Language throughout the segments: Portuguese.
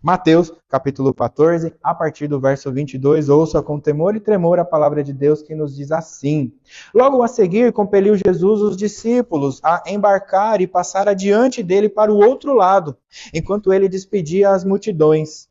Mateus, capítulo 14, a partir do verso 22, ouça com temor e tremor a palavra de Deus que nos diz assim. Logo a seguir, compeliu Jesus os discípulos a embarcar e passar adiante dele para o outro lado, enquanto ele despedia as multidões.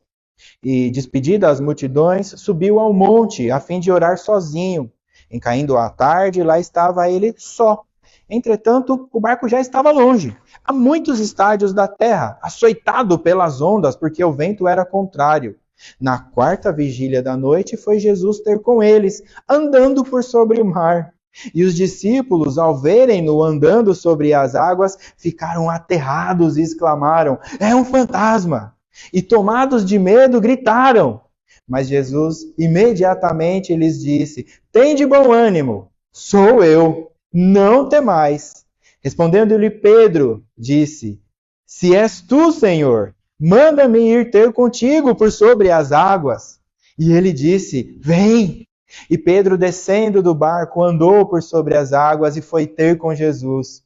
E, despedida as multidões, subiu ao monte, a fim de orar sozinho. Em caindo a tarde, lá estava ele só. Entretanto, o barco já estava longe, a muitos estádios da terra, açoitado pelas ondas, porque o vento era contrário. Na quarta vigília da noite, foi Jesus ter com eles, andando por sobre o mar. E os discípulos, ao verem-no andando sobre as águas, ficaram aterrados e exclamaram: "É um fantasma!" E tomados de medo, gritaram. Mas Jesus imediatamente lhes disse: "Tende bom ânimo, sou eu, não temais." Respondendo-lhe Pedro, disse: "Se és tu, Senhor, manda-me ir ter contigo por sobre as águas." E ele disse: "Vem." E Pedro, descendo do barco, andou por sobre as águas e foi ter com Jesus.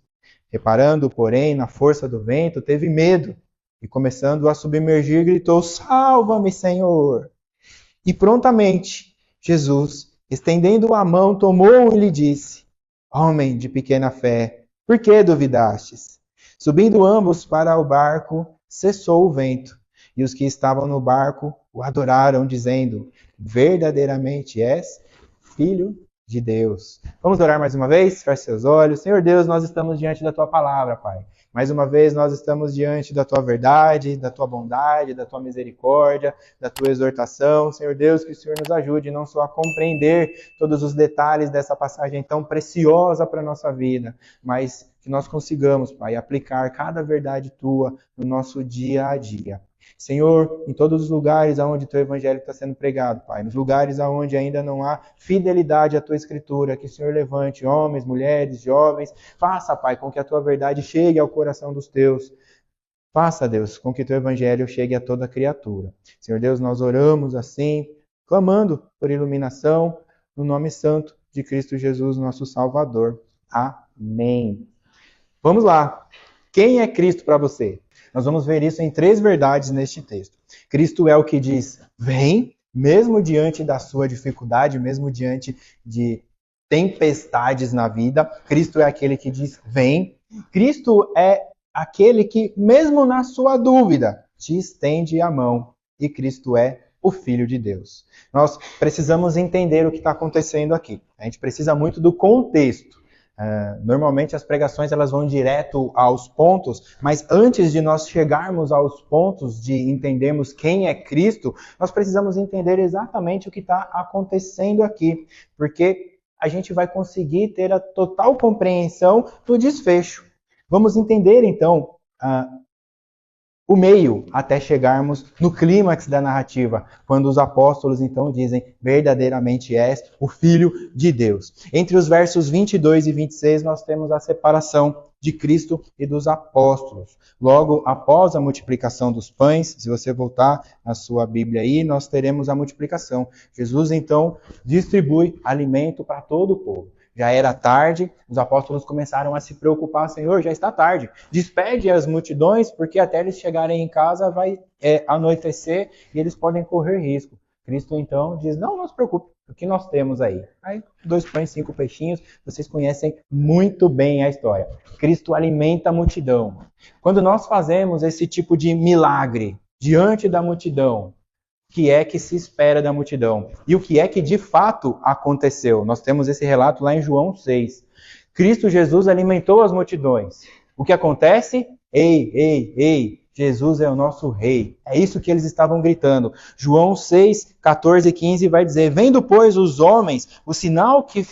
Reparando, porém, na força do vento, teve medo. E começando a submergir, gritou: "Salva-me, Senhor!" E prontamente, Jesus, estendendo a mão, tomou-o e lhe disse: "Homem de pequena fé, por que duvidastes?" Subindo ambos para o barco, cessou o vento. E os que estavam no barco o adoraram, dizendo: "Verdadeiramente és Filho de Deus." Vamos orar mais uma vez? Feche seus olhos. Senhor Deus, nós estamos diante da Tua palavra, Pai. Mais uma vez, nós estamos diante da Tua verdade, da Tua bondade, da Tua misericórdia, da Tua exortação. Senhor Deus, que o Senhor nos ajude não só a compreender todos os detalhes dessa passagem tão preciosa para a nossa vida, mas que nós consigamos, Pai, aplicar cada verdade Tua no nosso dia a dia. Senhor, em todos os lugares onde o Teu Evangelho está sendo pregado, Pai, nos lugares onde ainda não há fidelidade à Tua Escritura, que o Senhor levante homens, mulheres, jovens, faça, Pai, com que a Tua verdade chegue ao coração dos Teus. Faça, Deus, com que o Teu Evangelho chegue a toda criatura. Senhor Deus, nós oramos assim, clamando por iluminação, no nome santo de Cristo Jesus, nosso Salvador. Amém. Vamos lá. Quem é Cristo para você? Nós vamos ver isso em 3 verdades neste texto. Cristo é o que diz: "Vem", mesmo diante da sua dificuldade, mesmo diante de tempestades na vida. Cristo é aquele que diz: "Vem". Cristo é aquele que, mesmo na sua dúvida, te estende a mão. E Cristo é o Filho de Deus. Nós precisamos entender o que está acontecendo aqui. A gente precisa muito do contexto. Normalmente as pregações elas vão direto aos pontos, mas antes de nós chegarmos aos pontos de entendermos quem é Cristo, nós precisamos entender exatamente o que está acontecendo aqui, porque a gente vai conseguir ter a total compreensão do desfecho. Vamos entender então o meio até chegarmos no clímax da narrativa, quando os apóstolos então dizem: "Verdadeiramente és o Filho de Deus." Entre os versos 22 e 26 nós temos a separação de Cristo e dos apóstolos. Logo após a multiplicação dos pães, se você voltar na sua Bíblia aí, nós teremos a multiplicação. Jesus então distribui alimento para todo o povo. Já era tarde, os apóstolos começaram a se preocupar: "Senhor, já está tarde, despede as multidões, porque até eles chegarem em casa vai anoitecer e eles podem correr risco." Cristo então diz: "Não se preocupe, o que nós temos aí?" Aí, 2 pães, 5 peixinhos, vocês conhecem muito bem a história. Cristo alimenta a multidão. Quando nós fazemos esse tipo de milagre diante da multidão, o que é que se espera da multidão? E o que é que de fato aconteceu? Nós temos esse relato lá em João 6. Cristo Jesus alimentou as multidões. O que acontece? Ei, Jesus é o nosso rei. É isso que eles estavam gritando. João 6, 14 e 15 vai dizer: "Vendo, pois, os homens o sinal que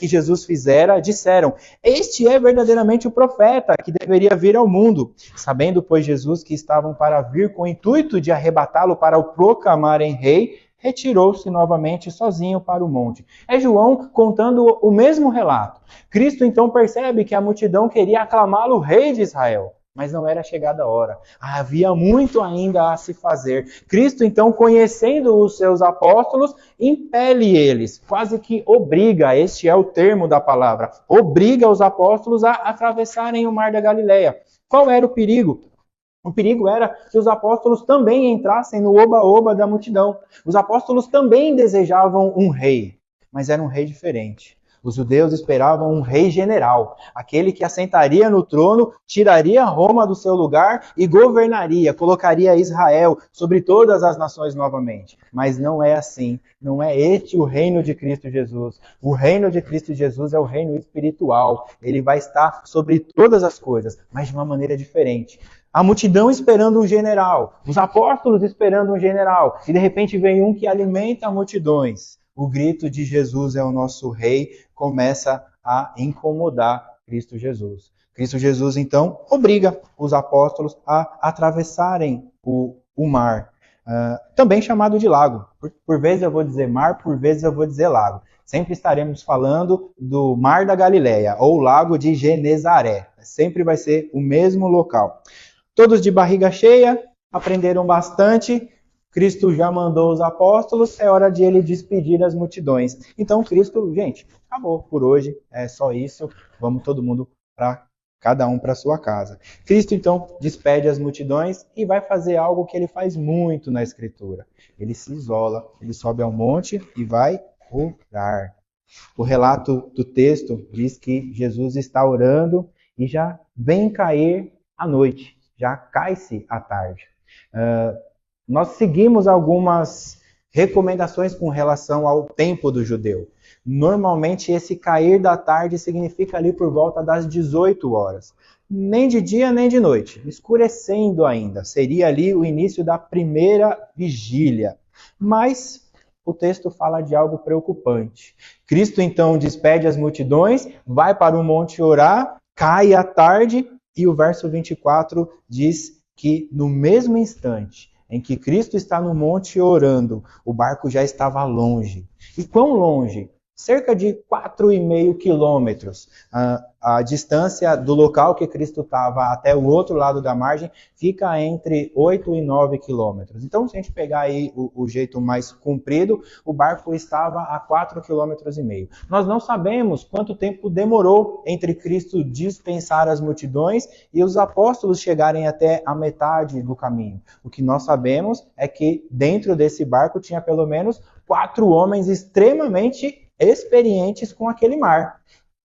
Jesus fizera, disseram: Este é verdadeiramente o profeta que deveria vir ao mundo. Sabendo, pois, Jesus que estavam para vir com o intuito de arrebatá-lo para o proclamarem rei, retirou-se novamente sozinho para o monte." É João contando o mesmo relato. Cristo então percebe que a multidão queria aclamá-lo rei de Israel, mas não era chegada a hora. Havia muito ainda a se fazer. Cristo, então, conhecendo os seus apóstolos, impele eles, quase que obriga, este é o termo da palavra, obriga os apóstolos a atravessarem o mar da Galileia. Qual era o perigo? O perigo era que os apóstolos também entrassem no oba-oba da multidão. Os apóstolos também desejavam um rei, mas era um rei diferente. Os judeus esperavam um rei general, aquele que assentaria no trono, tiraria Roma do seu lugar e governaria, colocaria Israel sobre todas as nações novamente. Mas não é assim, não é este o reino de Cristo Jesus. O reino de Cristo Jesus é o reino espiritual. Ele vai estar sobre todas as coisas, mas de uma maneira diferente. A multidão esperando um general, os apóstolos esperando um general, e de repente vem um que alimenta multidões. O grito de Jesus é o nosso rei começa a incomodar Cristo Jesus. Cristo Jesus, então, obriga os apóstolos a atravessarem o mar, também chamado de lago. Por vezes eu vou dizer mar, por vezes eu vou dizer lago. Sempre estaremos falando do Mar da Galileia, ou Lago de Genezaré. Sempre vai ser o mesmo local. Todos de barriga cheia, aprenderam bastante. Cristo já mandou os apóstolos, é hora de ele despedir as multidões. Então Cristo, gente, acabou por hoje, é só isso. Vamos todo mundo para cada um para sua casa. Cristo então despede as multidões e vai fazer algo que ele faz muito na Escritura. Ele se isola, ele sobe ao monte e vai orar. O relato do texto diz que Jesus está orando e já vem cair a noite. Já cai-se à tarde. Nós seguimos algumas recomendações com relação ao tempo do judeu. Normalmente esse cair da tarde significa ali por volta das 18 horas. Nem de dia nem de noite, escurecendo ainda. Seria ali o início da primeira vigília. Mas o texto fala de algo preocupante. Cristo então despede as multidões, vai para o monte orar, cai à tarde. E o verso 24 diz que no mesmo instante em que Cristo está no monte orando, o barco já estava longe. E quão longe? Cerca de 4,5 quilômetros. A distância do local que Cristo estava até o outro lado da margem fica entre 8 e 9 quilômetros. Então, se a gente pegar aí o jeito mais comprido, o barco estava a 4,5 quilômetros. Nós não sabemos quanto tempo demorou entre Cristo dispensar as multidões e os apóstolos chegarem até a metade do caminho. O que nós sabemos é que dentro desse barco tinha pelo menos 4 homens extremamente experientes com aquele mar.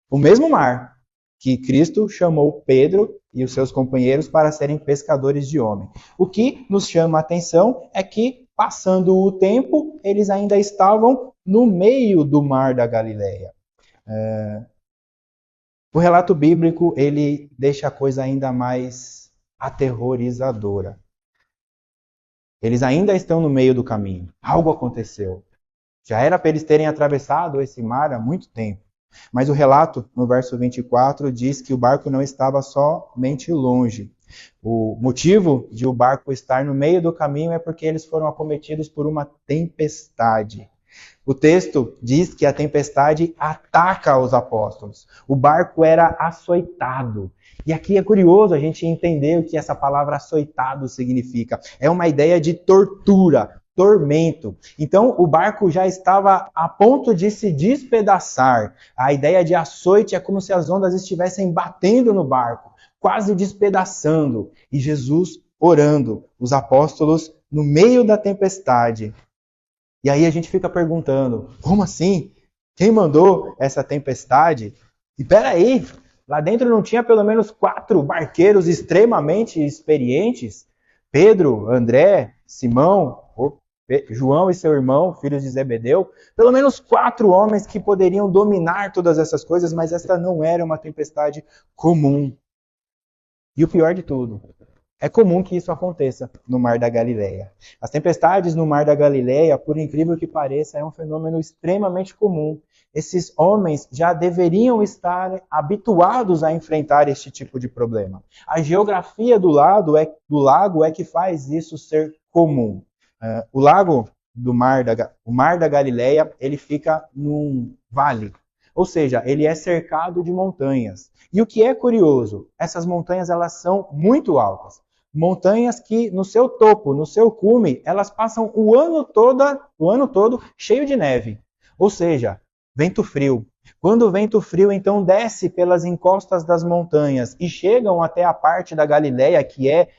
O mesmo mar que Cristo chamou Pedro e os seus companheiros para serem pescadores de homem. O que nos chama a atenção é que, passando o tempo, eles ainda estavam no meio do mar da Galileia. O relato bíblico, ele deixa a coisa ainda mais aterrorizadora. Eles ainda estão no meio do caminho. Algo aconteceu. Já era para eles terem atravessado esse mar há muito tempo. Mas o relato, no verso 24, diz que o barco não estava somente longe. O motivo de o barco estar no meio do caminho é porque eles foram acometidos por uma tempestade. O texto diz que a tempestade ataca os apóstolos. O barco era açoitado. E aqui é curioso a gente entender o que essa palavra açoitado significa. É uma ideia de tortura, tormento. Então, o barco já estava a ponto de se despedaçar. A ideia de açoite é como se as ondas estivessem batendo no barco, quase despedaçando. E Jesus orando, os apóstolos no meio da tempestade. E aí a gente fica perguntando, como assim? Quem mandou essa tempestade? E peraí, lá dentro não tinha pelo menos 4 barqueiros extremamente experientes? Pedro, André, Simão, João e seu irmão, filhos de Zebedeu, pelo menos 4 homens que poderiam dominar todas essas coisas, mas esta não era uma tempestade comum. E o pior de tudo, é comum que isso aconteça no Mar da Galileia. As tempestades no Mar da Galileia, por incrível que pareça, é um fenômeno extremamente comum. Esses homens já deveriam estar habituados a enfrentar este tipo de problema. A geografia do lago é que faz isso ser comum. O Mar da Galileia, ele fica num vale. Ou seja, ele é cercado de montanhas. E o que é curioso, essas montanhas elas são muito altas. Montanhas que no seu topo, no seu cume, elas passam o ano todo cheio de neve. Ou seja, vento frio. Quando o vento frio então desce pelas encostas das montanhas e chegam até a parte da Galileia que é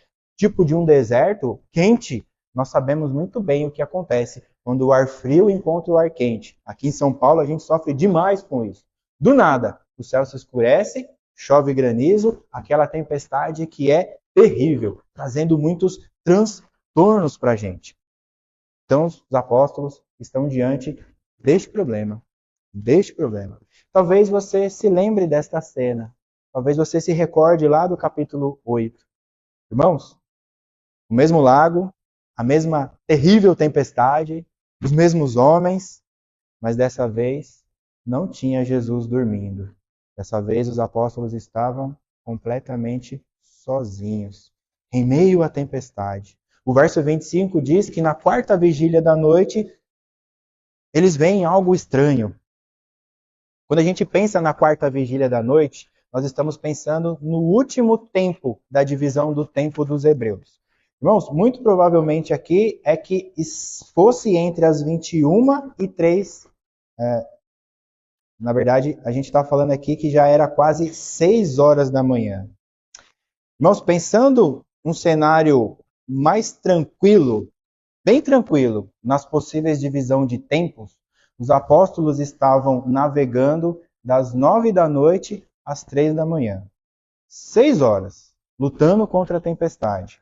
tipo de um deserto quente, nós sabemos muito bem o que acontece quando o ar frio encontra o ar quente. Aqui em São Paulo a gente sofre demais com isso. Do nada, o céu se escurece, chove granizo, aquela tempestade que é terrível, trazendo muitos transtornos para a gente. Então, os apóstolos estão diante deste problema. Talvez você se lembre desta cena. Talvez você se recorde lá do capítulo 8. Irmãos, o mesmo lago, a mesma terrível tempestade, os mesmos homens, mas dessa vez não tinha Jesus dormindo. Dessa vez os apóstolos estavam completamente sozinhos, em meio à tempestade. O verso 25 diz que na quarta vigília da noite, eles veem algo estranho. Quando a gente pensa na quarta vigília da noite, nós estamos pensando no último tempo da divisão do tempo dos hebreus. Irmãos, muito provavelmente aqui é que fosse entre as 21 e 3. Na verdade, a gente está falando aqui que já era quase 6 horas da manhã. Irmãos, pensando um cenário mais tranquilo, bem tranquilo, nas possíveis divisão de tempos, os apóstolos estavam navegando das 9 da noite às 3 da manhã. 6 horas, lutando contra a tempestade.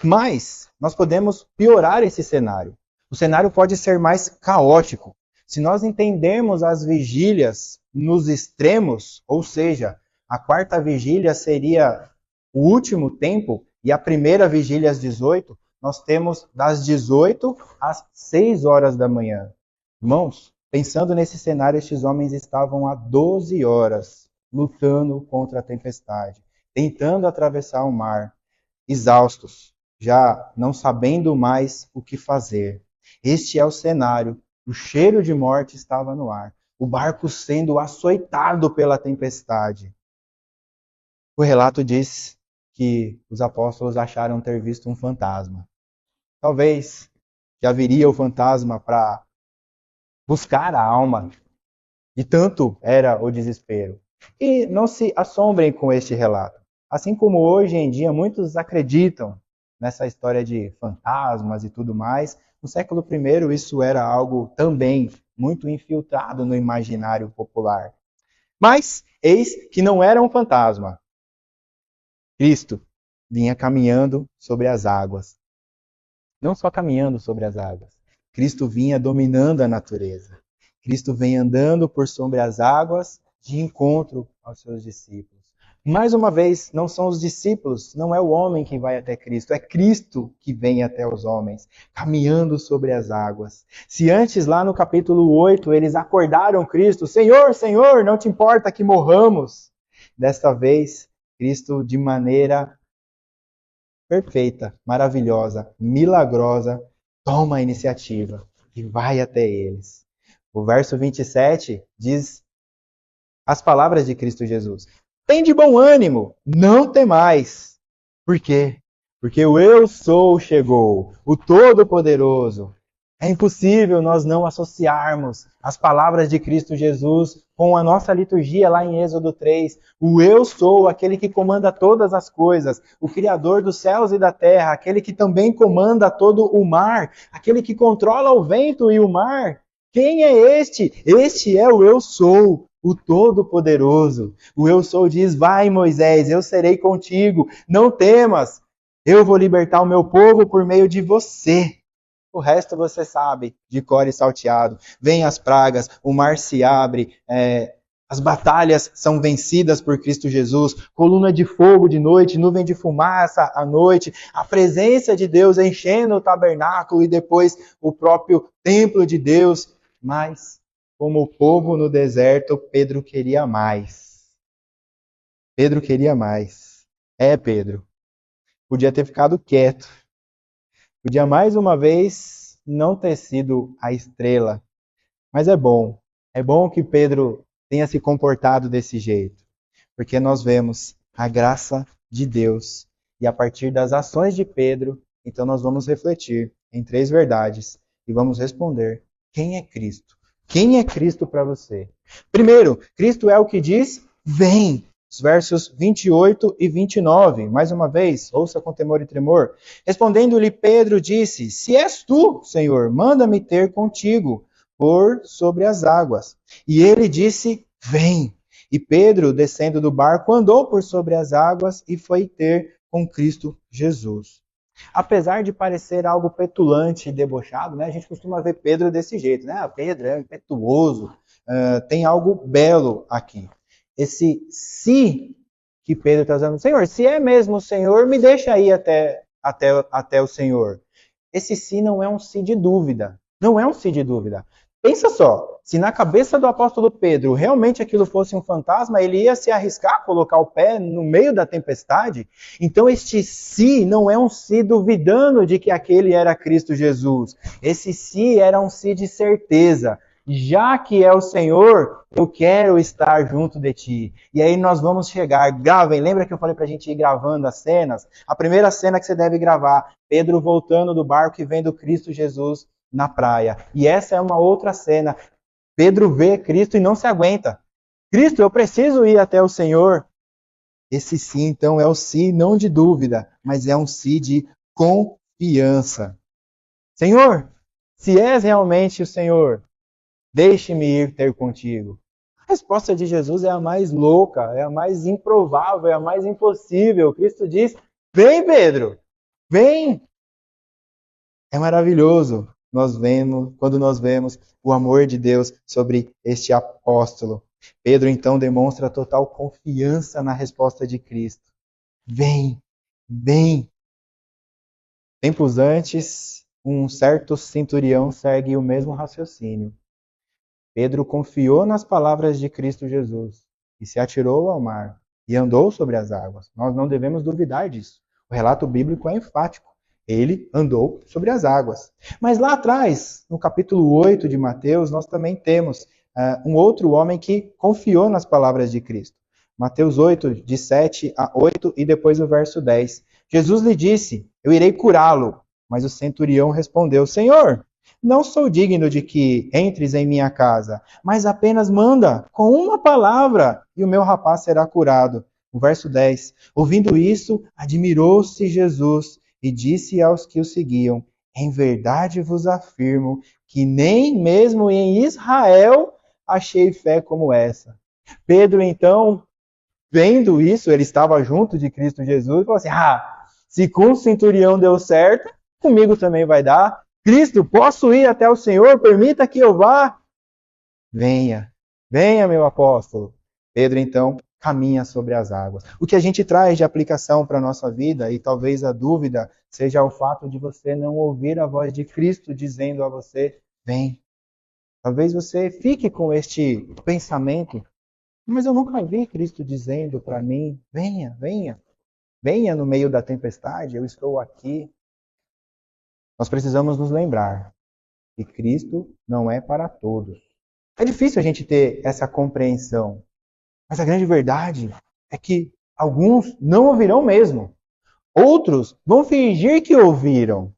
Mas nós podemos piorar esse cenário. O cenário pode ser mais caótico. Se nós entendermos as vigílias nos extremos, ou seja, a quarta vigília seria o último tempo e a primeira vigília às 18, nós temos das 18 às 6 horas da manhã. Irmãos, pensando nesse cenário, estes homens estavam há 12 horas lutando contra a tempestade, tentando atravessar o mar, exaustos, já não sabendo mais o que fazer. Este é o cenário. O cheiro de morte estava no ar. O barco sendo açoitado pela tempestade. O relato diz que os apóstolos acharam ter visto um fantasma. Talvez já viria o fantasma para buscar a alma. E tanto era o desespero. E não se assombrem com este relato. Assim como hoje em dia muitos acreditam nessa história de fantasmas e tudo mais, no século I isso era algo também muito infiltrado no imaginário popular. Mas eis que não era um fantasma. Cristo vinha caminhando sobre as águas. Não só caminhando sobre as águas. Cristo vinha dominando a natureza. Cristo vem andando por sobre as águas de encontro aos seus discípulos. Mais uma vez, não são os discípulos, não é o homem que vai até Cristo, é Cristo que vem até os homens, caminhando sobre as águas. Se antes, lá no capítulo 8, eles acordaram Cristo, Senhor, Senhor, não te importa que morramos. Desta vez, Cristo, de maneira perfeita, maravilhosa, milagrosa, toma a iniciativa e vai até eles. O verso 27 diz as palavras de Cristo Jesus. Tem de bom ânimo, não temais. Por quê? Porque o Eu Sou chegou, o Todo-Poderoso. É impossível nós não associarmos as palavras de Cristo Jesus com a nossa liturgia lá em Êxodo 3. O Eu Sou, aquele que comanda todas as coisas, o Criador dos céus e da terra, aquele que também comanda todo o mar, aquele que controla o vento e o mar. Quem é este? Este é o Eu Sou, o Todo-Poderoso. O Eu Sou diz, vai Moisés, eu serei contigo, não temas, eu vou libertar o meu povo por meio de você. O resto você sabe, de cor e salteado. Vêm as pragas, o mar se abre, as batalhas são vencidas por Cristo Jesus, coluna de fogo de noite, nuvem de fumaça à noite, a presença de Deus enchendo o tabernáculo e depois o próprio templo de Deus. Mas, como o povo no deserto, Pedro queria mais. Pedro queria mais. Pedro. Podia ter ficado quieto. Podia mais uma vez não ter sido a estrela. Mas é bom. É bom que Pedro tenha se comportado desse jeito. Porque nós vemos a graça de Deus. E a partir das ações de Pedro, então nós vamos refletir em 3 verdades. E vamos responder: quem é Cristo? Quem é Cristo para você? Primeiro, Cristo é o que diz, vem. os versos 28 e 29. Mais uma vez, ouça com temor e tremor. Respondendo-lhe Pedro, disse: Se és tu, Senhor, manda-me ter contigo por sobre as águas. E ele disse: Vem. E Pedro, descendo do barco, andou por sobre as águas e foi ter com Cristo Jesus. Apesar de parecer algo petulante e debochado, né, a gente costuma ver Pedro desse jeito, né? Pedro é impetuoso, tem algo belo aqui. Esse se que Pedro está usando, Senhor, se é mesmo o Senhor, me deixa ir até o Senhor. Esse se não é um se de dúvida. Não é um se de dúvida. Pensa só, se na cabeça do apóstolo Pedro realmente aquilo fosse um fantasma, ele ia se arriscar a colocar o pé no meio da tempestade? Então este se não é um se duvidando de que aquele era Cristo Jesus. Esse se era um se de certeza. Já que é o Senhor, eu quero estar junto de ti. E aí nós vamos chegar, gravem, lembra que eu falei pra gente ir gravando as cenas? A primeira cena que você deve gravar, Pedro voltando do barco e vendo Cristo Jesus na praia. E essa é uma outra cena. Pedro vê Cristo e não se aguenta. Cristo, eu preciso ir até o Senhor. Esse sim, então, é o sim não de dúvida, mas é um sim de confiança. Senhor, se és realmente o Senhor, deixe-me ir ter contigo. A resposta de Jesus é a mais louca, é a mais improvável, é a mais impossível. Cristo diz: vem, Pedro, vem. É maravilhoso quando nós vemos o amor de Deus sobre este apóstolo. Pedro então demonstra total confiança na resposta de Cristo. Vem, vem. Tempos antes, um certo centurião segue o mesmo raciocínio. Pedro confiou nas palavras de Cristo Jesus e se atirou ao mar e andou sobre as águas. Nós não devemos duvidar disso. O relato bíblico é enfático. Ele andou sobre as águas. Mas lá atrás, no capítulo 8 de Mateus, nós também temos um outro homem que confiou nas palavras de Cristo. Mateus 8, de 7 a 8 e depois o verso 10. Jesus lhe disse: eu irei curá-lo. Mas o centurião respondeu: Senhor, não sou digno de que entres em minha casa, mas apenas manda com uma palavra e o meu rapaz será curado. O verso 10. Ouvindo isso, admirou-se Jesus e disse aos que o seguiam: em verdade vos afirmo que nem mesmo em Israel achei fé como essa. Pedro, então, vendo isso, ele estava junto de Cristo Jesus e falou assim: se com o centurião deu certo, comigo também vai dar. Cristo, posso ir até o Senhor? Permita que eu vá. Venha, venha, meu apóstolo. Pedro, então, caminha sobre as águas. O que a gente traz de aplicação para a nossa vida, e talvez a dúvida seja o fato de você não ouvir a voz de Cristo dizendo a você: vem. Talvez você fique com este pensamento: mas eu nunca vi Cristo dizendo para mim: venha, venha. Venha no meio da tempestade, eu estou aqui. Nós precisamos nos lembrar que Cristo não é para todos. É difícil a gente ter essa compreensão, mas a grande verdade é que alguns não ouvirão mesmo. Outros vão fingir que ouviram.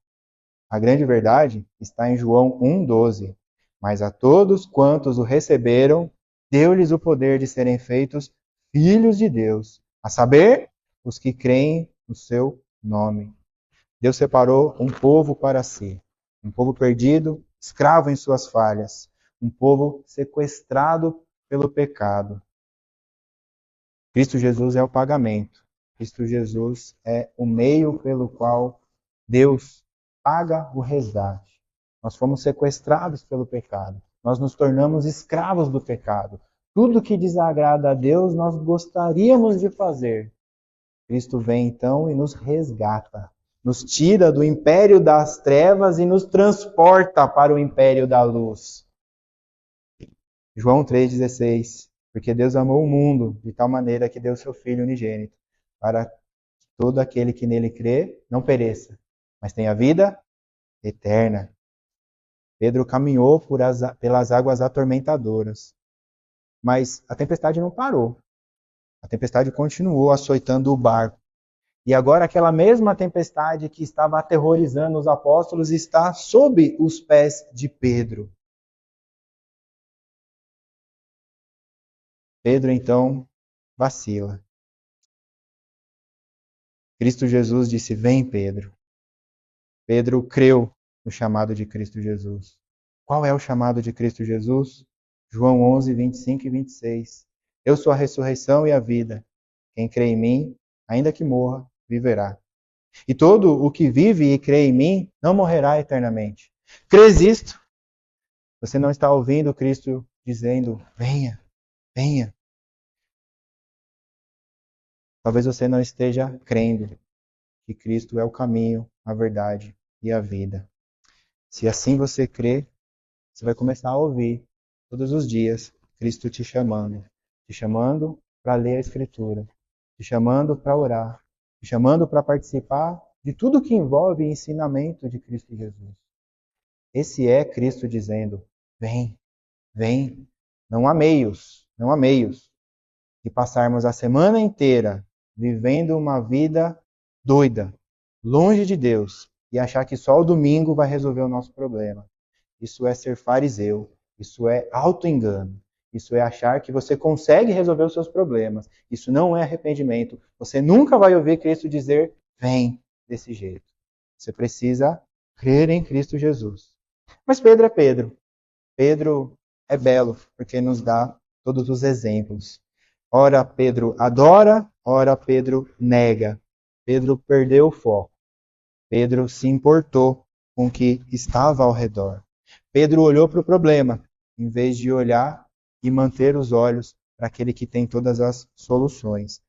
A grande verdade está em João 1,12. Mas a todos quantos o receberam, deu-lhes o poder de serem feitos filhos de Deus, a saber, os que creem no seu nome. Deus separou um povo para si, um povo perdido, escravo em suas falhas, um povo sequestrado pelo pecado. Cristo Jesus é o pagamento. Cristo Jesus é o meio pelo qual Deus paga o resgate. Nós fomos sequestrados pelo pecado. Nós nos tornamos escravos do pecado. Tudo que desagrada a Deus, nós gostaríamos de fazer. Cristo vem então e nos resgata. Nos tira do império das trevas e nos transporta para o império da luz. João 3,16. Porque Deus amou o mundo de tal maneira que deu seu Filho unigênito, para que todo aquele que nele crê não pereça, mas tenha vida eterna. Pedro caminhou pelas águas atormentadoras, mas a tempestade não parou. A tempestade continuou açoitando o barco. E agora aquela mesma tempestade que estava aterrorizando os apóstolos está sob os pés de Pedro. Pedro, então, vacila. Cristo Jesus disse: vem, Pedro. Pedro creu no chamado de Cristo Jesus. Qual é o chamado de Cristo Jesus? João 11, 25 e 26. Eu sou a ressurreição e a vida. Quem crê em mim, ainda que morra, viverá. E todo o que vive e crê em mim não morrerá eternamente. Crês isto? Você não está ouvindo Cristo dizendo: venha, venha. Talvez você não esteja crendo que Cristo é o caminho, a verdade e a vida. Se assim você crê, você vai começar a ouvir todos os dias Cristo te chamando para ler a Escritura, te chamando para orar, te chamando para participar de tudo que envolve o ensinamento de Cristo Jesus. Esse é Cristo dizendo: vem, vem, não há meios, não há meios de passarmos a semana inteira vivendo uma vida doida, longe de Deus, e achar que só o domingo vai resolver o nosso problema. Isso é ser fariseu, isso é auto-engano, isso é achar que você consegue resolver os seus problemas. Isso não é arrependimento. Você nunca vai ouvir Cristo dizer: vem, desse jeito. Você precisa crer em Cristo Jesus. Mas Pedro é Pedro. Pedro é belo, porque nos dá todos os exemplos. Ora Pedro adora, ora Pedro nega. Pedro perdeu o foco. Pedro se importou com o que estava ao redor. Pedro olhou para o problema, em vez de olhar e manter os olhos para aquele que tem todas as soluções.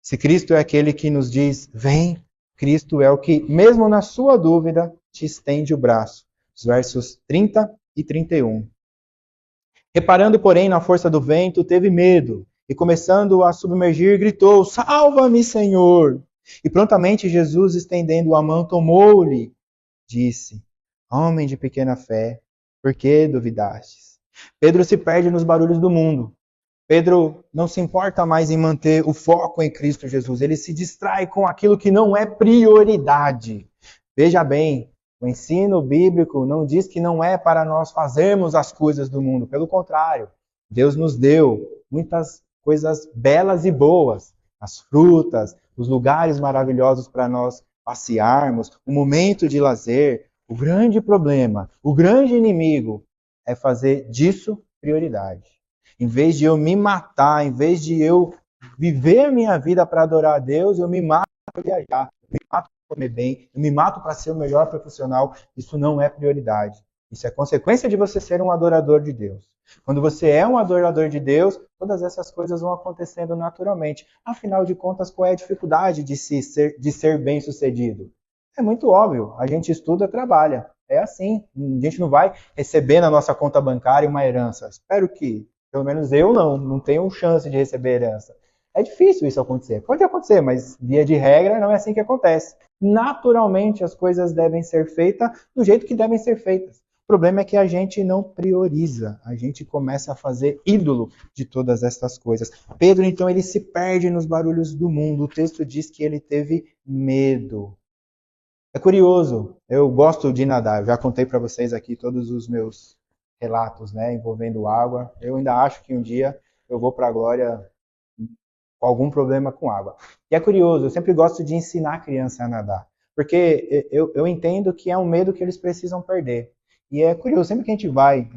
Se Cristo é aquele que nos diz: vem, Cristo é o que, mesmo na sua dúvida, te estende o braço. Os versos 30 e 31. Reparando, porém, na força do vento, teve medo, e começando a submergir, gritou: salva-me, Senhor! E prontamente Jesus, estendendo a mão, tomou-lhe, disse: homem de pequena fé, por que duvidastes? Pedro se perde nos barulhos do mundo. Pedro não se importa mais em manter o foco em Cristo Jesus. Ele se distrai com aquilo que não é prioridade. Veja bem, o ensino bíblico não diz que não é para nós fazermos as coisas do mundo. Pelo contrário, Deus nos deu muitas coisas belas e boas. As frutas, os lugares maravilhosos para nós passearmos, o momento de lazer. O grande problema, o grande inimigo é fazer disso prioridade. Em vez de eu me matar, em vez de eu viver a minha vida para adorar a Deus, eu me mato para viajar, eu me mato para comer bem, eu me mato para ser o melhor profissional. Isso não é prioridade. Isso é consequência de você ser um adorador de Deus. Quando você é um adorador de Deus, todas essas coisas vão acontecendo naturalmente. Afinal de contas, qual é a dificuldade de ser bem-sucedido? É muito óbvio. A gente estuda, trabalha. É assim. A gente não vai receber na nossa conta bancária uma herança. Espero que, pelo menos eu não tenho chance de receber herança. É difícil isso acontecer. Pode acontecer, mas via de regra não é assim que acontece. Naturalmente as coisas devem ser feitas do jeito que devem ser feitas. O problema é que a gente não prioriza. A gente começa a fazer ídolo de todas estas coisas. Pedro, então, ele se perde nos barulhos do mundo. O texto diz que ele teve medo. É curioso, eu gosto de nadar. Eu já contei para vocês aqui todos os meus relatos, né, envolvendo água. Eu ainda acho que um dia eu vou para a glória com algum problema com água. E é curioso, eu sempre gosto de ensinar a criança a nadar, porque eu entendo que é um medo que eles precisam perder. E é curioso, sempre que a gente vai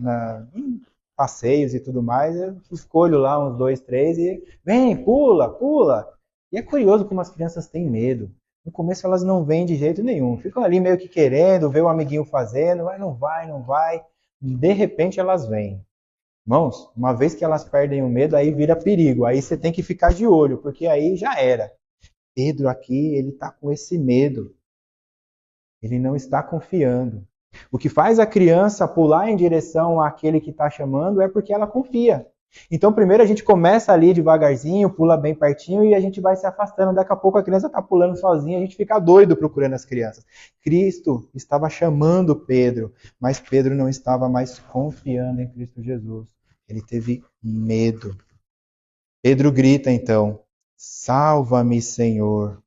em passeios e tudo mais, eu escolho lá uns 2, 3 e vem, pula, pula. E é curioso como as crianças têm medo. No começo elas não vêm de jeito nenhum. Ficam ali meio que querendo, ver o amiguinho fazendo, mas não vai, não vai. De repente elas vêm. Irmãos, uma vez que elas perdem o medo, aí vira perigo. Aí você tem que ficar de olho, porque aí já era. Pedro aqui, ele está com esse medo. Ele não está confiando. O que faz a criança pular em direção àquele que está chamando é porque ela confia. Então, primeiro a gente começa ali devagarzinho, pula bem pertinho e a gente vai se afastando. Daqui a pouco a criança está pulando sozinha, a gente fica doido procurando as crianças. Cristo estava chamando Pedro, mas Pedro não estava mais confiando em Cristo Jesus. Ele teve medo. Pedro grita então: salva-me, Senhor.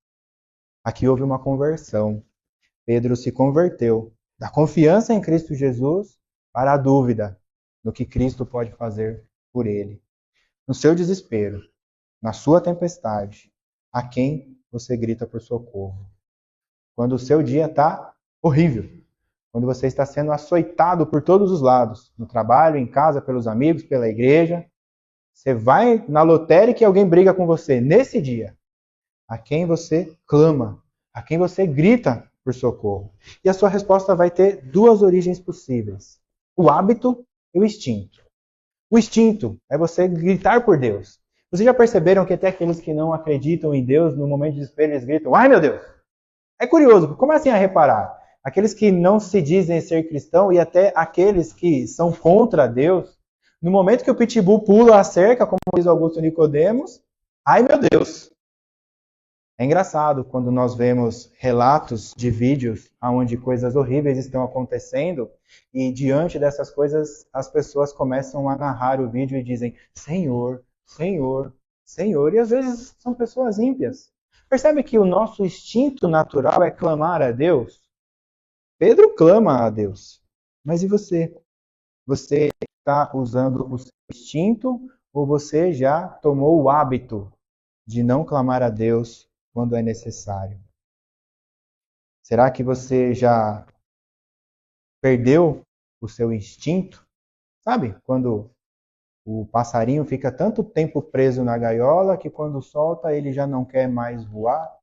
Aqui houve uma conversão. Pedro se converteu da confiança em Cristo Jesus para a dúvida no que Cristo pode fazer por ele. No seu desespero, na sua tempestade, a quem você grita por socorro. Quando o seu dia está horrível, quando você está sendo açoitado por todos os lados, no trabalho, em casa, pelos amigos, pela igreja, você vai na lotérica e alguém briga com você. Nesse dia, a quem você clama, a quem você grita por socorro. E a sua resposta vai ter duas origens possíveis: o hábito e o instinto. O instinto é você gritar por Deus. Vocês já perceberam que até aqueles que não acreditam em Deus, no momento de desespero, eles gritam: ai meu Deus! É curioso, comecem a reparar. Aqueles que não se dizem ser cristão e até aqueles que são contra Deus, no momento que o pitbull pula a cerca, como diz Augusto Nicodemos, ai meu Deus! É engraçado quando nós vemos relatos de vídeos onde coisas horríveis estão acontecendo e diante dessas coisas as pessoas começam a narrar o vídeo e dizem: Senhor, Senhor, Senhor. E às vezes são pessoas ímpias. Percebe que o nosso instinto natural é clamar a Deus? Pedro clama a Deus. Mas e você? Você está usando o seu instinto ou você já tomou o hábito de não clamar a Deus quando é necessário? Será que você já perdeu o seu instinto? Sabe, quando o passarinho fica tanto tempo preso na gaiola que quando solta ele já não quer mais voar?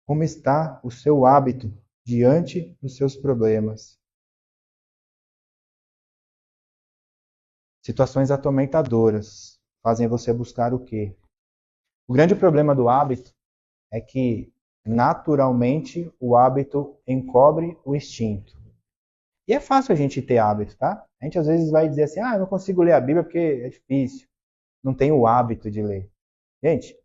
Como está o seu hábito diante dos seus problemas? Situações atormentadoras fazem você buscar o quê? O grande problema do hábito é que, naturalmente, o hábito encobre o instinto. E é fácil a gente ter hábito, tá? A gente às vezes vai dizer assim: eu não consigo ler a Bíblia porque é difícil. Não tenho o hábito de ler. Gente,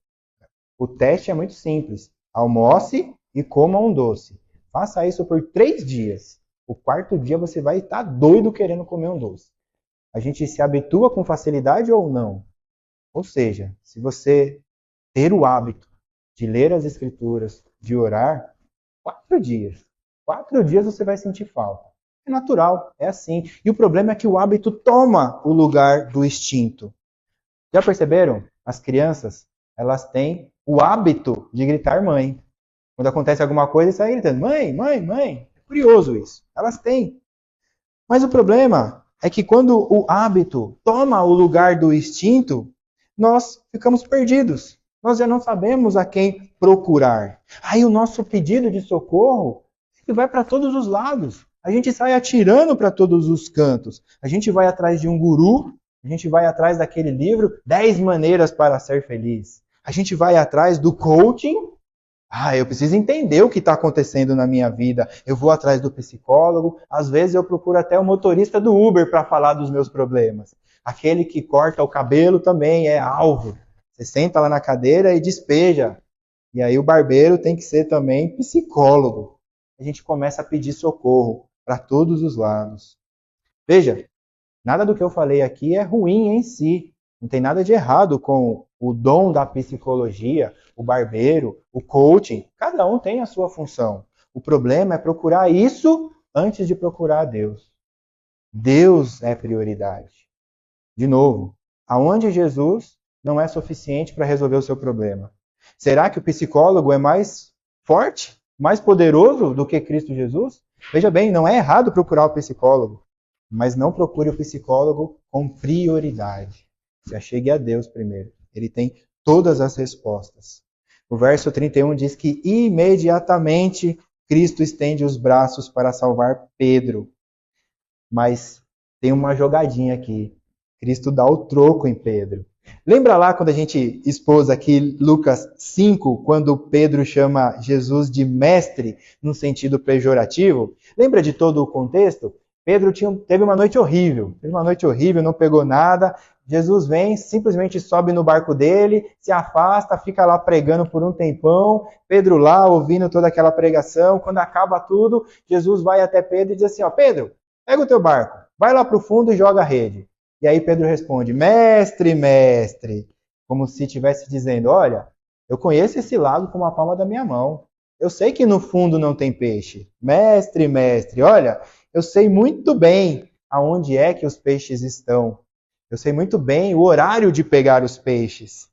o teste é muito simples. Almoce e coma um doce. Faça isso por 3 dias. O 4º dia você vai estar doido querendo comer um doce. A gente se habitua com facilidade ou não? Ou seja, se você ter o hábito de ler as Escrituras, de orar, 4 dias. 4 dias você vai sentir falta. É natural, é assim. E o problema é que o hábito toma o lugar do instinto. Já perceberam? As crianças, elas têm o hábito de gritar mãe. Quando acontece alguma coisa, eles saem gritando: mãe, mãe, mãe. É curioso isso. Elas têm. Mas o problema é que quando o hábito toma o lugar do instinto, nós ficamos perdidos. Nós já não sabemos a quem procurar. Aí o nosso pedido de socorro vai para todos os lados. A gente sai atirando para todos os cantos. A gente vai atrás de um guru, a gente vai atrás daquele livro 10 maneiras para ser feliz. A gente vai atrás do coaching. Eu preciso entender o que está acontecendo na minha vida. Eu vou atrás do psicólogo. Às vezes eu procuro até o motorista do Uber para falar dos meus problemas. Aquele que corta o cabelo também é alvo. Você senta lá na cadeira e despeja. E aí o barbeiro tem que ser também psicólogo. A gente começa a pedir socorro para todos os lados. Veja, nada do que eu falei aqui é ruim em si. Não tem nada de errado com o dom da psicologia, o barbeiro, o coaching. Cada um tem a sua função. O problema é procurar isso antes de procurar a Deus. Deus é prioridade. De novo, aonde Jesus não é suficiente para resolver o seu problema? Será que o psicólogo é mais forte, mais poderoso do que Cristo Jesus? Veja bem, não é errado procurar o psicólogo, mas não procure o psicólogo com prioridade. Se achegue a Deus primeiro. Ele tem todas as respostas. O verso 31 diz que imediatamente Cristo estende os braços para salvar Pedro. Mas tem uma jogadinha aqui. Cristo dá o troco em Pedro. Lembra lá quando a gente expôs aqui Lucas 5, quando Pedro chama Jesus de mestre, num sentido pejorativo? Lembra de todo o contexto? Pedro teve uma noite horrível. Não pegou nada. Jesus vem, simplesmente sobe no barco dele, se afasta, fica lá pregando por um tempão. Pedro lá, ouvindo toda aquela pregação. Quando acaba tudo, Jesus vai até Pedro e diz assim: Pedro, pega o teu barco, vai lá para o fundo e joga a rede. E aí Pedro responde: mestre, mestre. Como se estivesse dizendo: olha, eu conheço esse lago como a palma da minha mão. Eu sei que no fundo não tem peixe. Mestre, mestre, olha, eu sei muito bem aonde é que os peixes estão. Eu sei muito bem o horário de pegar os peixes.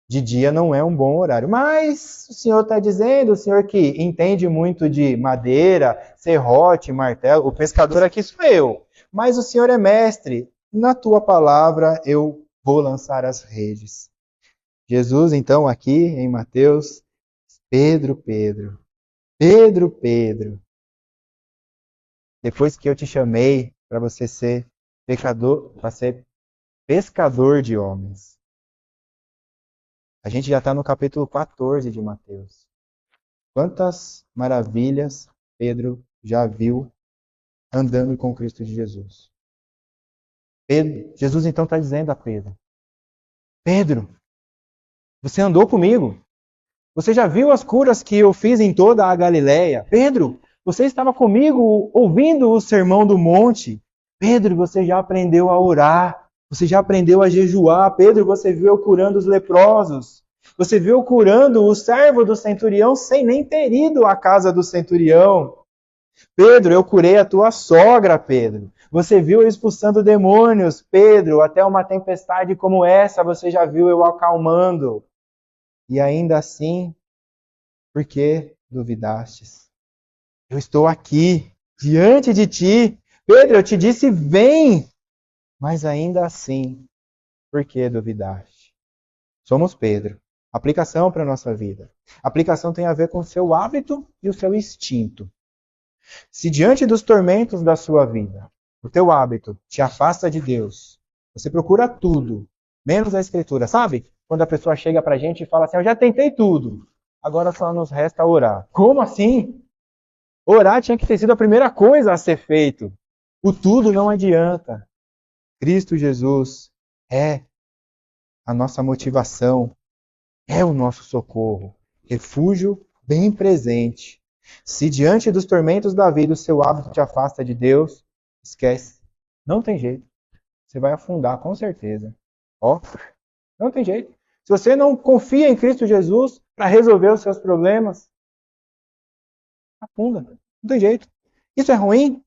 De dia não é um bom horário. Mas o Senhor está dizendo, o Senhor que entende muito de madeira, serrote, martelo, o pescador aqui sou eu. Mas o Senhor é mestre. Na tua palavra eu vou lançar as redes. Jesus, então, aqui em Mateus, Pedro, Pedro, Pedro, Pedro, depois que eu te chamei para você ser pecador, para ser pescador de homens. A gente já está no capítulo 14 de Mateus. Quantas maravilhas Pedro já viu andando com Cristo Jesus. Jesus então está dizendo a Pedro: Pedro, você andou comigo. Você já viu as curas que eu fiz em toda a Galileia? Pedro, você estava comigo ouvindo o sermão do monte. Pedro, você já aprendeu a orar. Você já aprendeu a jejuar. Pedro, você viu eu curando os leprosos. Você viu eu curando o servo do centurião sem nem ter ido à casa do centurião. Pedro, eu curei a tua sogra, Pedro. Você viu eu expulsando demônios, Pedro. Até uma tempestade como essa você já viu eu acalmando. E ainda assim, por que duvidastes? Eu estou aqui, diante de ti. Pedro, eu te disse, vem. Mas ainda assim, por que duvidaste? Somos Pedro. Aplicação para a nossa vida. Aplicação tem a ver com o seu hábito e o seu instinto. Se diante dos tormentos da sua vida, o teu hábito te afasta de Deus, você procura tudo, menos a Escritura. Sabe? Quando a pessoa chega pra gente e fala assim, eu já tentei tudo, agora só nos resta orar. Como assim? Orar tinha que ter sido a primeira coisa a ser feito. O tudo não adianta. Cristo Jesus é a nossa motivação, é o nosso socorro, refúgio bem presente. Se diante dos tormentos da vida o seu hábito te afasta de Deus, esquece. Não tem jeito. Você vai afundar, com certeza. Ó, não tem jeito. Se você não confia em Cristo Jesus para resolver os seus problemas, afunda. Não tem jeito. Isso é ruim?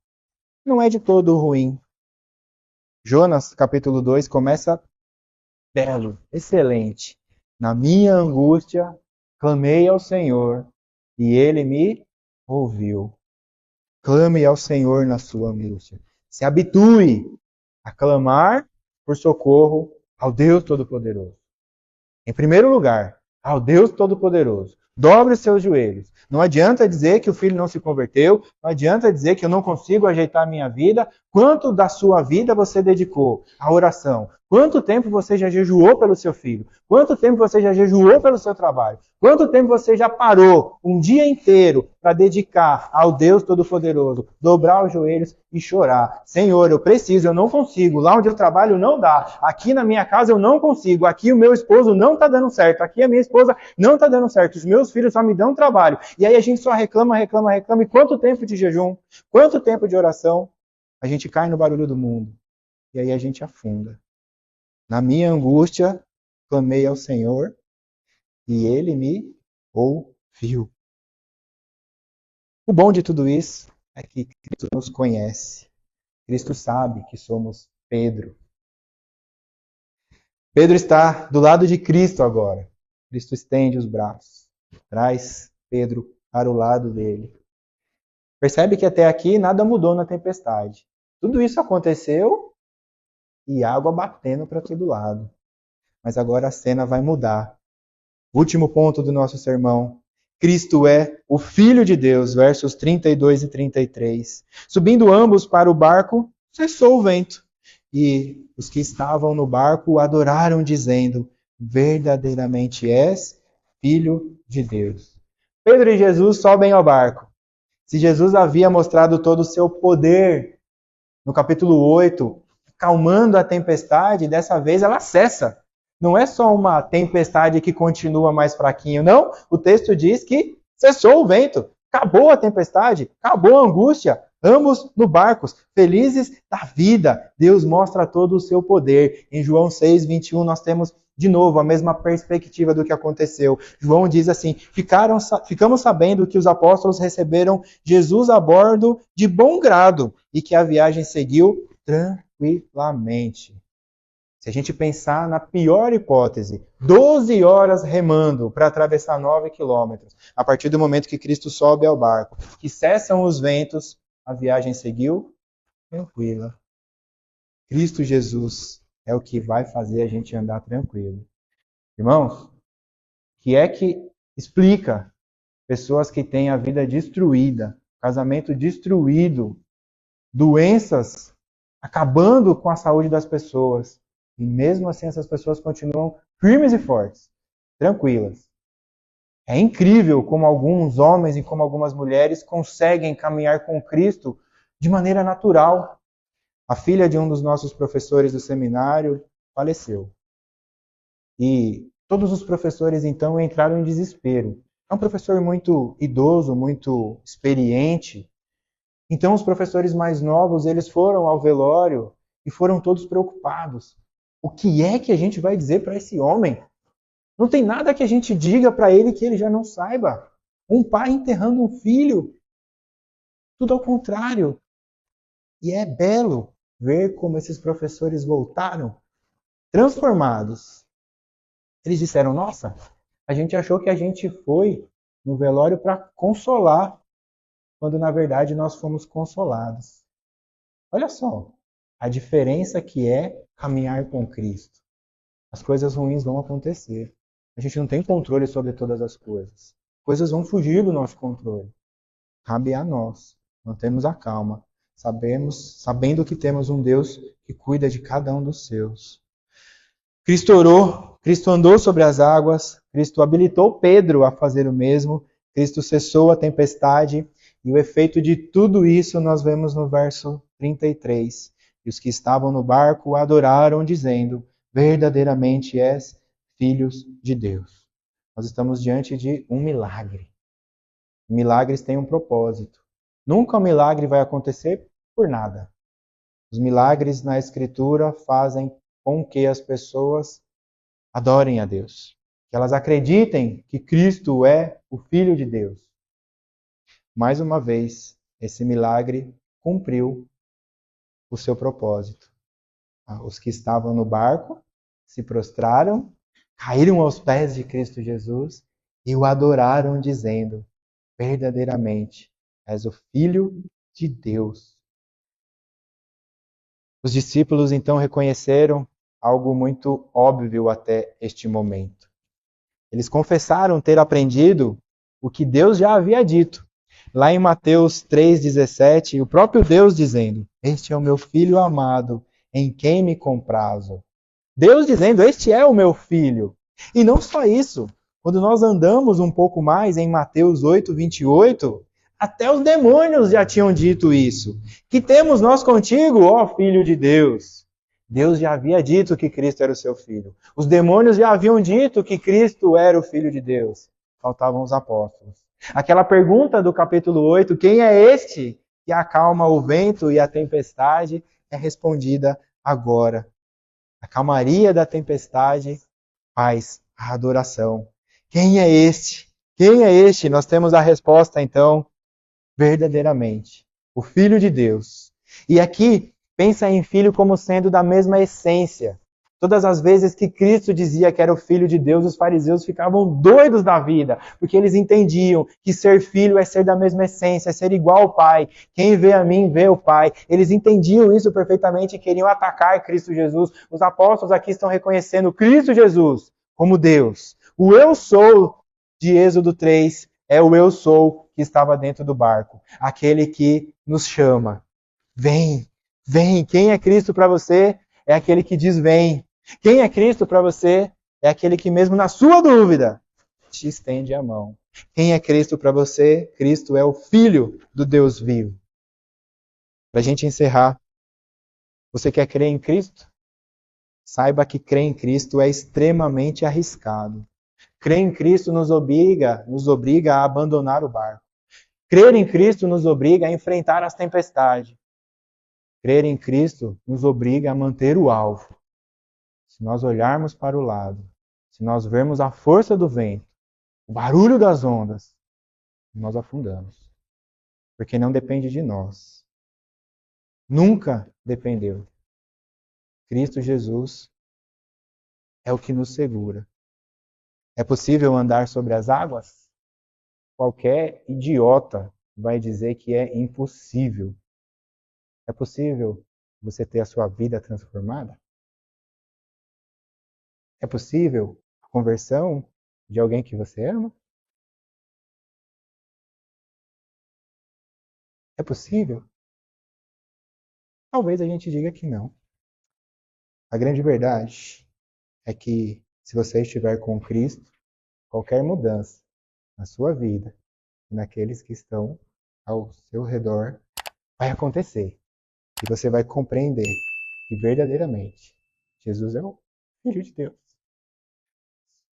Não é de todo ruim. Jonas, capítulo 2, começa belo, excelente. Na minha angústia, clamei ao Senhor, e Ele me ouviu. Clame ao Senhor na sua angústia. Se habitue a clamar por socorro ao Deus Todo-Poderoso. Em primeiro lugar, ao Deus Todo-Poderoso. Dobre os seus joelhos. Não adianta dizer que o filho não se converteu, não adianta dizer que eu não consigo ajeitar a minha vida. Quanto da sua vida você dedicou à oração? Quanto tempo você já jejuou pelo seu filho? Quanto tempo você já jejuou pelo seu trabalho? Quanto tempo você já parou um dia inteiro para dedicar ao Deus Todo-Poderoso, dobrar os joelhos e chorar? Senhor, eu preciso, eu não consigo. Lá onde eu trabalho não dá. Aqui na minha casa eu não consigo. Aqui o meu esposo não está dando certo. Aqui a minha esposa não está dando certo. Os meus filhos só me dão trabalho. E aí a gente só reclama. E quanto tempo de jejum? Quanto tempo de oração? A gente cai no barulho do mundo. E aí a gente afunda. Na minha angústia, clamei ao Senhor e Ele me ouviu. O bom de tudo isso é que Cristo nos conhece. Cristo sabe que somos Pedro. Pedro está do lado de Cristo agora. Cristo estende os braços, traz Pedro para o lado dele. Percebe que até aqui nada mudou na tempestade. Tudo isso aconteceu e água batendo para todo lado. Mas agora a cena vai mudar. Último ponto do nosso sermão. Cristo é o Filho de Deus, versos 32 e 33. Subindo ambos para o barco, cessou o vento. E os que estavam no barco o adoraram, dizendo, verdadeiramente és Filho de Deus. Pedro e Jesus sobem ao barco. Se Jesus havia mostrado todo o seu poder no capítulo 8, acalmando a tempestade, dessa vez ela cessa. Não é só uma tempestade que continua mais fraquinho, não. O texto diz que cessou o vento, acabou a tempestade, acabou a angústia, ambos no barco, felizes da vida. Deus mostra todo o seu poder. Em João 6, 21, nós temos de novo a mesma perspectiva do que aconteceu. João diz assim, ficamos sabendo que os apóstolos receberam Jesus a bordo de bom grado e que a viagem seguiu tranquilamente. Se a gente pensar na pior hipótese, 12 horas remando para atravessar 9 quilômetros, a partir do momento que Cristo sobe ao barco, que cessam os ventos, a viagem seguiu tranquila. Cristo Jesus é o que vai fazer a gente andar tranquilo. Irmãos, que é que explica pessoas que têm a vida destruída, casamento destruído, doenças acabando com a saúde das pessoas. E mesmo assim essas pessoas continuam firmes e fortes, tranquilas. É incrível como alguns homens e como algumas mulheres conseguem caminhar com Cristo de maneira natural. A filha de um dos nossos professores do seminário faleceu. E todos os professores então entraram em desespero. É um professor muito idoso, muito experiente. Então os professores mais novos, eles foram ao velório e foram todos preocupados. O que é que a gente vai dizer para esse homem? Não tem nada que a gente diga para ele que ele já não saiba. Um pai enterrando um filho. Tudo ao contrário. E é belo ver como esses professores voltaram transformados. Eles disseram, nossa, a gente achou que a gente foi no velório para consolar, quando na verdade nós fomos consolados. Olha só, a diferença que é caminhar com Cristo. As coisas ruins vão acontecer. A gente não tem controle sobre todas as coisas. Coisas vão fugir do nosso controle. Cabe a nós mantermos a calma, sabendo que temos um Deus que cuida de cada um dos seus. Cristo orou, Cristo andou sobre as águas, Cristo habilitou Pedro a fazer o mesmo, Cristo cessou a tempestade, e o efeito de tudo isso nós vemos no verso 33. E os que estavam no barco o adoraram, dizendo, verdadeiramente és filhos de Deus. Nós estamos diante de um milagre. Milagres têm um propósito. Nunca um milagre vai acontecer por nada. Os milagres na Escritura fazem com que as pessoas adorem a Deus. Que elas acreditem que Cristo é o Filho de Deus. Mais uma vez, esse milagre cumpriu o seu propósito. Os que estavam no barco se prostraram, caíram aos pés de Cristo Jesus e o adoraram, dizendo, verdadeiramente, és o Filho de Deus. Os discípulos então reconheceram algo muito óbvio até este momento. Eles confessaram ter aprendido o que Deus já havia dito. Lá em Mateus 3,17, o próprio Deus dizendo, este é o meu Filho amado, em quem me comprazo. Deus dizendo, este é o meu Filho. E não só isso, quando nós andamos um pouco mais em Mateus 8,28, até os demônios já tinham dito isso. Que temos nós contigo, ó Filho de Deus. Deus já havia dito que Cristo era o seu Filho. Os demônios já haviam dito que Cristo era o Filho de Deus. Faltavam os apóstolos. Aquela pergunta do capítulo 8, quem é este que acalma o vento e a tempestade, é respondida agora. A calmaria da tempestade faz a adoração. Quem é este? Quem é este? Nós temos a resposta, então, verdadeiramente. O Filho de Deus. E aqui, pensa em Filho como sendo da mesma essência. Todas as vezes que Cristo dizia que era o Filho de Deus, os fariseus ficavam doidos da vida, porque eles entendiam que ser filho é ser da mesma essência, é ser igual ao Pai. Quem vê a mim, vê o Pai. Eles entendiam isso perfeitamente e queriam atacar Cristo Jesus. Os apóstolos aqui estão reconhecendo Cristo Jesus como Deus. O eu sou de Êxodo 3 é o eu sou que estava dentro do barco. Aquele que nos chama. Vem, vem. Quem é Cristo para você? É aquele que diz vem. Quem é Cristo para você? É aquele que mesmo na sua dúvida te estende a mão. Quem é Cristo para você? Cristo é o Filho do Deus vivo. Para a gente encerrar, você quer crer em Cristo? Saiba que crer em Cristo é extremamente arriscado. Crer em Cristo nos obriga a abandonar o barco. Crer em Cristo nos obriga a enfrentar as tempestades. Crer em Cristo nos obriga a manter o alvo. Se nós olharmos para o lado, se nós vermos a força do vento, o barulho das ondas, nós afundamos. Porque não depende de nós. Nunca dependeu. Cristo Jesus é o que nos segura. É possível andar sobre as águas? Qualquer idiota vai dizer que é impossível. É possível você ter a sua vida transformada? É possível a conversão de alguém que você ama? É possível? Talvez a gente diga que não. A grande verdade é que se você estiver com Cristo, qualquer mudança na sua vida e naqueles que estão ao seu redor vai acontecer. E você vai compreender que verdadeiramente Jesus é o Filho de Deus.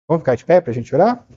Vamos ficar de pé para a gente orar?